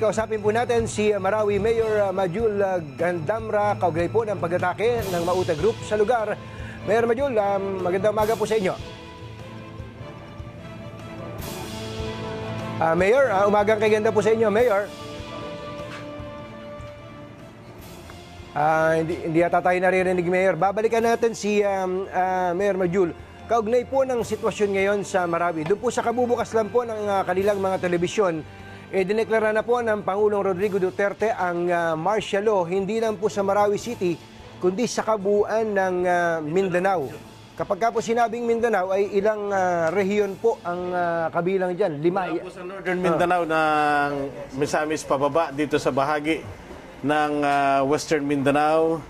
kausapin po natin si Marawi Mayor Majul Gandamra, kaugnay po ng pag-atake ng Maute Group sa lugar. Mayor Majul, magandang umaga po sa inyo. Mayor, umagang kaganda po sa inyo, Mayor. Hindi yata tayo naririnig, Mayor. Babalikan natin si Mayor Majul. Kaugnay po ng sitwasyon ngayon sa Marawi. Doon po sa kabubukas lang po ng kanilang mga telebisyon, dineklara na po ng Pangulong Rodrigo Duterte ang martial law, hindi lang po sa Marawi City, kundi sa kabuuan ng Mindanao. Kapag ka po sinabing Mindanao, ay ilang rehiyon po ang kabilang dyan? 5. Mula po sa Northern Mindanao ng Misamis pababa dito sa bahagi ng Western Mindanao,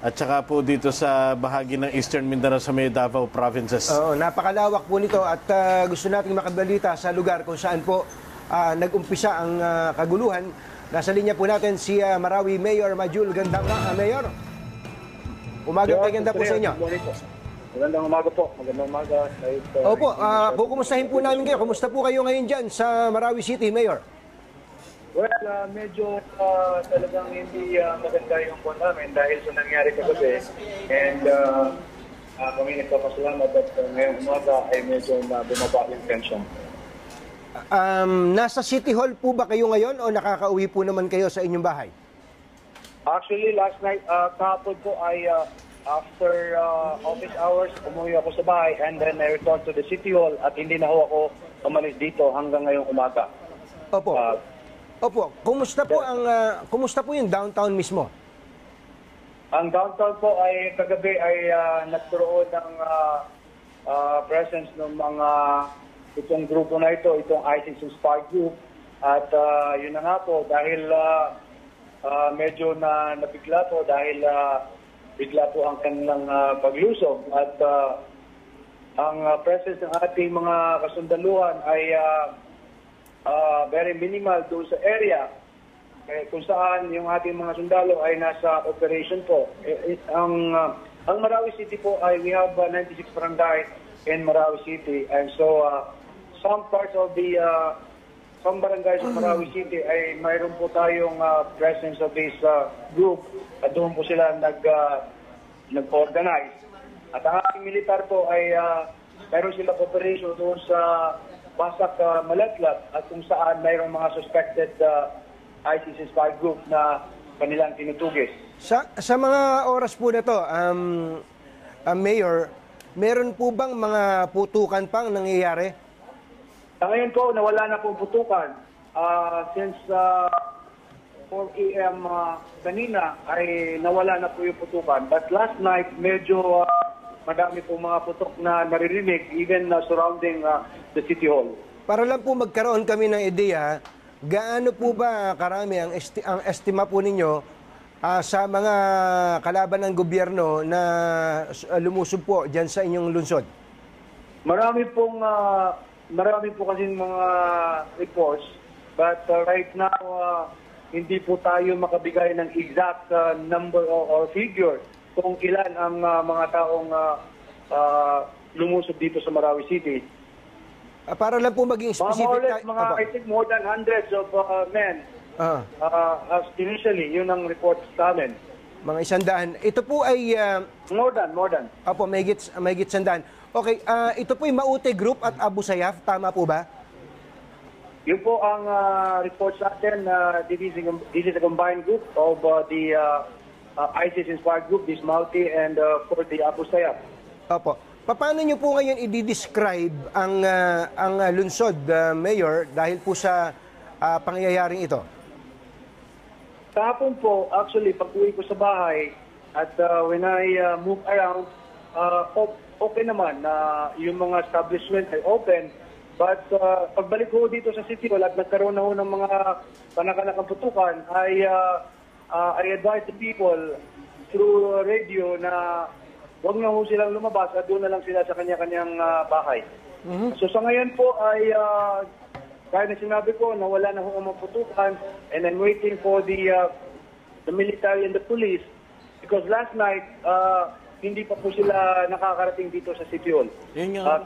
at saka po dito sa bahagi ng Eastern Mindanao sa may Davao Provinces. Oo, napakalawak po nito at gusto nating makabalita sa lugar kung saan po nag-umpisa ang kaguluhan. Nasa linya po natin si Marawi Mayor Majul Gandamra. Mayor, umagang kaganda po sa inyo. Magandang umaga po. Magandang umaga. Opo, kukumustahin po namin kayo. Kumusta po kayo ngayon dyan sa Marawi City, Mayor? Well, medyo talagang hindi maganda yung buwan namin dahil sa nangyari kagabi. And kami nagpapasalamat at ngayong umaga ay medyo bumaba yung tension. Nasa City Hall po ba kayo ngayon o nakakauwi po naman kayo sa inyong bahay? Actually, last night, kahapon po ay after office hours, umuwi ako sa bahay and then I returned to the City Hall at hindi na ako umalis dito hanggang ngayong umaga. Opo. Opo. Kumusta po yung downtown mismo? Ang downtown po ay kagabi ay nagturoon ng presence ng mga itong grupo na ito, itong ISIS-inspired group. At yun na nga po, dahil medyo nabigla po dahil bigla po ang kanilang paglusog. At ang presence ng ating mga kasundaluhan ay very minimal doon sa area kung saan yung ating mga sundalo ay nasa operation po. Ang Marawi City po ay we have 96 barangay in Marawi City, and so some parts of the some barangays of Marawi City ay mayroon po tayong presence of this group at doon po sila nag-organize. At ang ating militar po ay mayroon sila operation doon sa Basak Malatlat at kung saan mayroong mga suspected ISIS-inspired group na kanilang tinutugis. Sa mga oras po na to, Mayor, meron po bang mga putukan pang nangyayari? Sa ngayon po, nawala na pong putukan. Since 4 a.m. Kanina ay nawala na po yung putukan. But last night, medyo madami po mga putok na naririnig even surrounding the City Hall. Para lang po magkaroon kami ng ideya, gaano po ba karami ang estima po ninyo sa mga kalaban ng gobyerno na lumusob po dyan sa inyong lungsod? Marami po kasi mga reports, but right now hindi po tayo makabigay ng exact number or figure kung ilan ang mga taong lumusob dito sa Marawi City. Para lang po maging specific. I think more than hundreds of men. As initially, yun ang report sa amin. Mga 100. Ito po ay... More than. Opo, may higit 100. Okay, ito po yung Maute Group at Abu Sayyaf, tama po ba? Yun po ang report sa atin. This is a combined group of the ISIS-inspired group, this Maute, and for the Abu Sayyaf. Opo. Paano nyo po ngayon i-describe ang lungsod, Mayor, dahil po sa pangyayaring ito? Kahapon po, actually, pag-uwi ko sa bahay at when I move around, okay naman na yung mga establishment ay open. But pagbalik ko dito sa City Hall at nagkaroon na ho ng mga panakanakang putukan, I advise the people through radio na huwag na ho silang lumabas at doon na lang sila sa kanya-kanyang bahay. So sa ngayon po ay kaya na sinabi ko na wala na ho ang putukan and I'm waiting for the military and the police because last night hindi pa po sila nakakarating dito sa City Hall.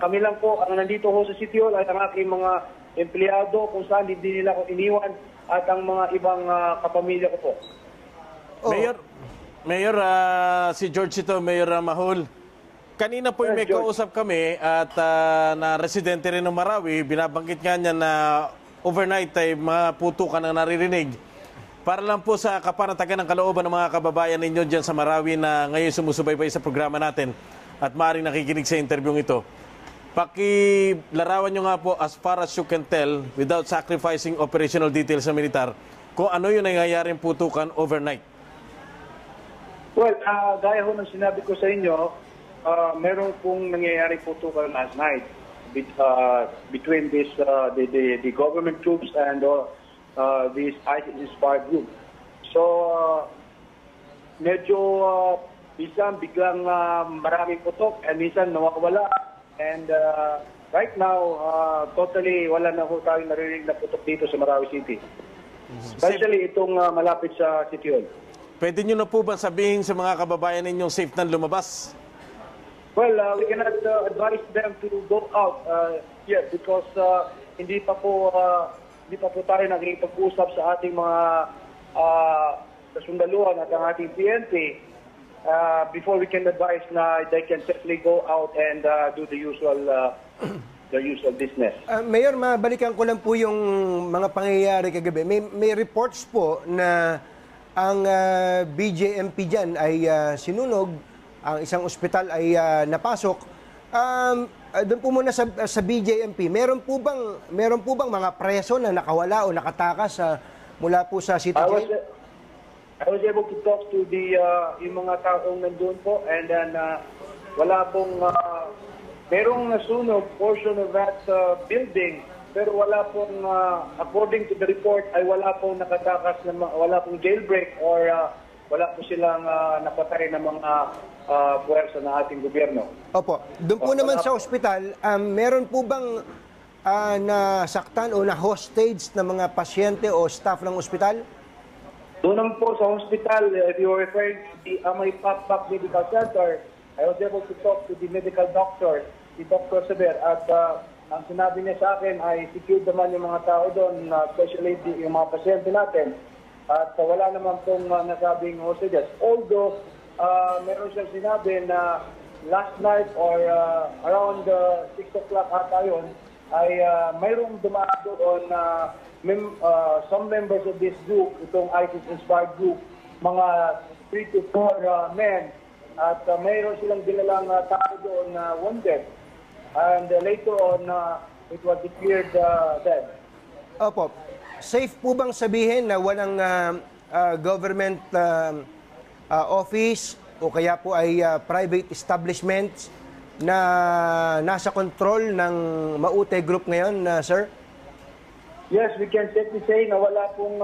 Kami lang po ang nandito ho sa City Hall ay ang aking mga empleyado kung saan hindi nila ako iniwan at ang mga ibang kapamilya ko po. Oh. Mayor, si George ito, Mayor Mahul. Kanina po may George. kausap kami at na residente rin ng Marawi, binabanggit nga niya na overnight ay mga putukan ang naririnig. Para lang po sa kapanatagan ng kalooban ng mga kababayan ninyo dyan sa Marawi na ngayon sumusubaybay sa programa natin at maaaring nakikinig sa interviewing ito. Pakilarawan nyo nga po as far as you can tell without sacrificing operational details sa militar kung ano yung nangyayaring putukan overnight. Well, gaya ho ng sinabi ko sa inyo, meron pong nangyayari putukan last night between this the government troops and this ISIS-inspired group. So, medyo minsan biglang maraming putok and minsan nawawala. And right now, totally wala na ho tayong narinig na putok dito sa Marawi City. Especially itong malapit sa City Hall. Pwede nyo na po ba sabihin sa mga kababayan ninyong safe na lumabas? Well, we cannot advise them to go out yet because hindi pa po tayo nakikipag-usap sa ating mga kasundaluhan at ang ating PNP before we can advise na they can safely go out and do the usual business. Mayor, mabalikan ko lang po yung mga pangyayari kagabi. May reports po na ang BJMP dyan ay sinunog, ang isang ospital ay napasok. Doon po muna sa BJMP, meron po bang mga preso na nakawala o nakatakas mula po sa City Jail? I was able to talk to yung mga taong nandun po, and then wala pong merong nasunog portion of that building, pero wala pong according to the report ay wala pong nakatakas, wala pong jailbreak or wala po silang napatay na mga puwersa ng ating gobyerno. Opo. Doon po naman sa ospital, meron po bang nasaktan o na-hostage na mga pasyente o staff ng ospital? Doon naman po sa hospital, if you are referring to the Amay Pakpak Medical Center, I was able to talk to the medical doctor, si Dr. Sever, at ang sinabi niya sa akin ay secured naman yung mga tao doon, especially yung mga pasyente natin. At wala naman pong nasabing hostages. Although, meron siyang sinabi na last night or around 6 o'clock ata yun, ay mayroong dumaan doon na some members of this group, itong ISIS-inspired group, mga 3 to 4 men, at mayroon silang dinalang tao doon na wounded. And later on, it was declared dead. Opo. Safe po bang sabihin na walang government office o kaya po ay private establishments na nasa control ng Maute Group ngayon, sir? Yes, we can safely say na wala pong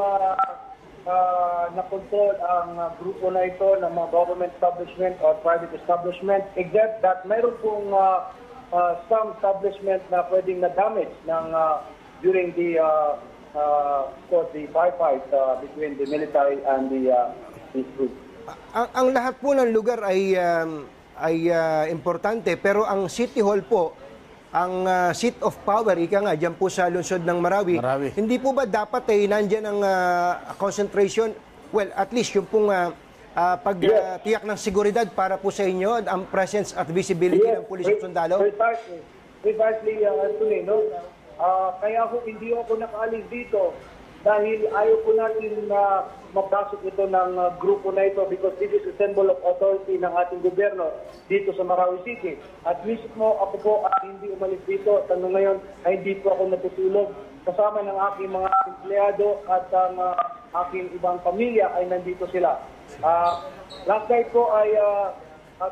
na-control ang grupo na ito ng mga government establishment or private establishment, except that mayroon pong some establishment na pwedeng na-damage during the firefight between the military and this group. Ang lahat po ng lugar ay importante, pero ang City Hall po, ang seat of power, ika nga, dyan po sa lungsod ng Marawi. Hindi po ba dapat nandyan ang concentration, well, at least yung pong pagtiyak ng seguridad para po sa inyo, ang presence at visibility ng pulis at sundalo? Precisely, Anthony, no? Kaya hindi ako nakaalis dito dahil ayaw po natin na mapasok ito ng grupo na ito because this is a symbol of authority ng ating gobyerno dito sa Marawi City. At mismo ako po ay hindi umalis dito. Tanong ngayon ay hindi po ako natutulog. Kasama ng aking mga empleyado at ang aking ibang pamilya ay nandito sila. Last night po ay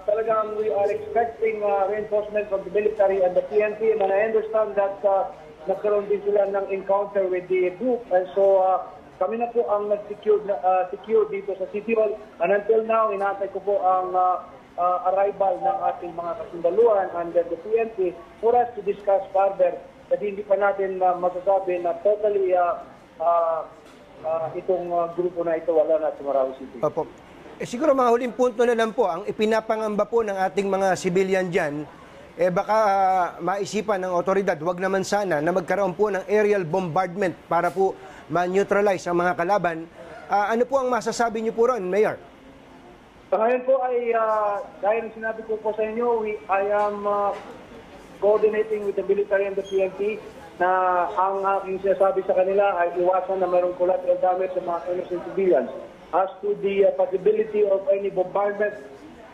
talagang we are expecting reinforcement from the military and the PNP, and I understand that nagkaroon din sila ng encounter with the group, and so kami na po ang nag-secure dito sa City Hall, and until now inaantay ko po ang arrival ng ating mga kasundaluhan and the PNP for us to discuss further, kasi hindi pa natin masasabi na totally itong grupo na ito wala na sa Marawi City. Opo. Siguro mga huling punto na lang po, ang ipinapangamba po ng ating mga civilian dyan, baka maisipan ng otoridad, wag naman sana na magkaroon po ng aerial bombardment para po ma-neutralize ang mga kalaban. Ano po ang masasabi niyo po ron, Mayor? Ngayon po ay, dahil sinabi ko po sa inyo, I am coordinating with the military and the PNP na ang aking sinasabi sa kanila ay iwasan na mayroong collateral damage sa mga innocent civilians. As to the possibility of any bombardment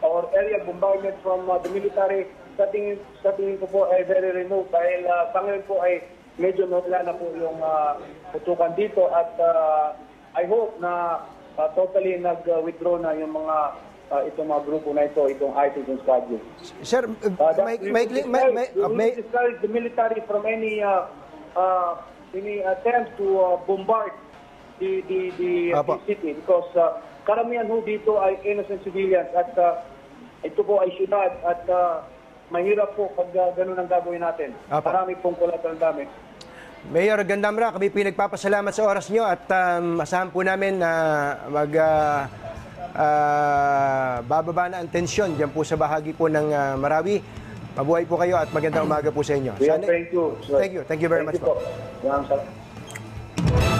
or area bombardment from the military, sa tingin ko po ay very remote dahil sa ngayon po ay medyo wala na po yung putukan dito at I hope na totally nag-withdraw na yung mga itong mga grupo na ito, itong ISIS and Squadron. Sir, may discourage the military from any attempt to bombard the city because karamihan ho dito ay innocent civilians at ito po ay syudad at mahirap po pag ganun ang gagawin natin. Marami pong collateral damage. Mayor Gandamra, kami pinagpapasalamat sa oras nyo at asahan po namin na bababa na ang tensyon dyan po sa bahagi po ng Marawi. Mabuhay po kayo at magandang umaga po sa inyo. Thank you. Thank you very much po. Maraming salamat.